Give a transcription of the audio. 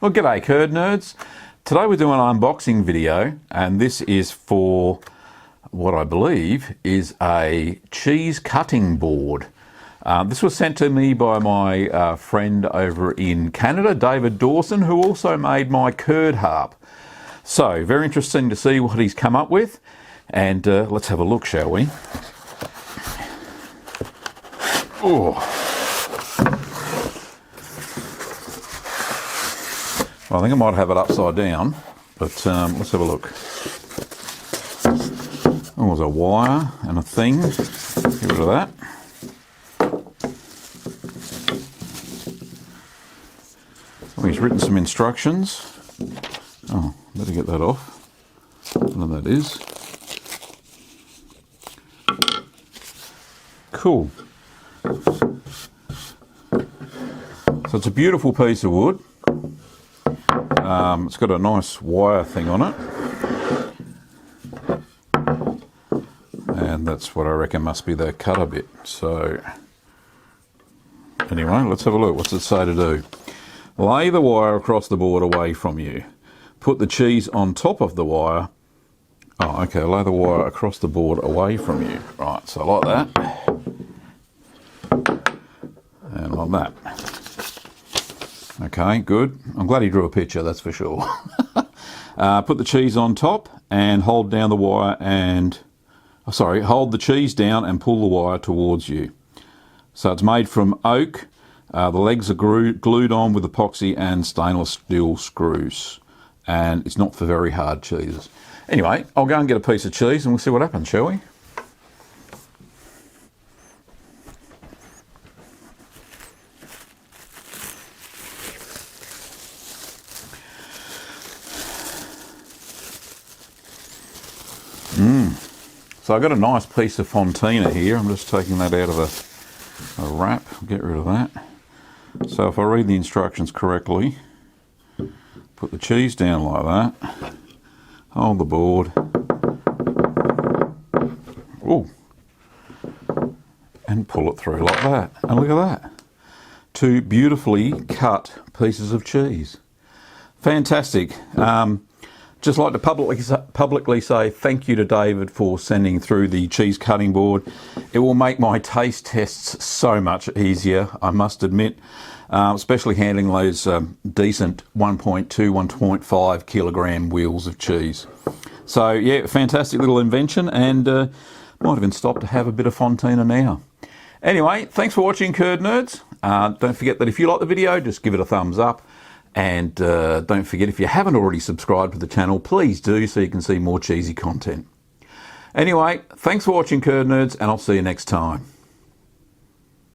Well, g'day curd nerds. Today we're doing an unboxing video, and this is for what I believe is a cheese cutting board. This was sent to me by my friend over in Canada, David Dawson, who also made my curd harp. So, very interesting to see what he's come up with, and let's have a look, shall we? Oh. Well, I think I might have it upside down, but let's have a look. Oh, there's a wire and a thing. Get rid of that. Oh, he's written some instructions. Oh, better get that off. I don't know what that is. Cool. So it's a beautiful piece of wood. It's got a nice wire thing on it, and that's what I reckon must be the cutter bit. So anyway, let's have a look. What's it say to do? Lay the wire across the board away from you. Put the cheese on top of the wire. Oh, okay, lay the wire across the board away from you. Right, so like that, and like that. Okay, good. I'm glad he drew a picture, that's for sure. Put the cheese on top and hold down the wire and, hold the cheese down and pull the wire towards you. So it's made from oak. The legs are glued on with epoxy and stainless steel screws. And it's not for very hard cheeses. Anyway, I'll go and get a piece of cheese and we'll see what happens, shall we? So I've got a nice piece of fontina here. I'm just taking that out of a wrap. Get rid of that. So if I read the instructions correctly, put the cheese down like that, hold the board, ooh, and pull it through like that. And look at that. Two beautifully cut pieces of cheese. Fantastic. Just like to publicly say thank you to David for sending through the cheese cutting board. It will make my taste tests so much easier, I must admit, especially handling those decent 1.2, 1.5 kilogram wheels of cheese. So yeah, fantastic little invention, and might even stop to have a bit of fontina now. Anyway, thanks for watching, curd nerds. Don't forget that if you like the video, just give it a thumbs up. And don't forget, if you haven't already subscribed to the channel, please do, so you can see more cheesy content. Anyway, thanks for watching, curd nerds, and I'll see you next time.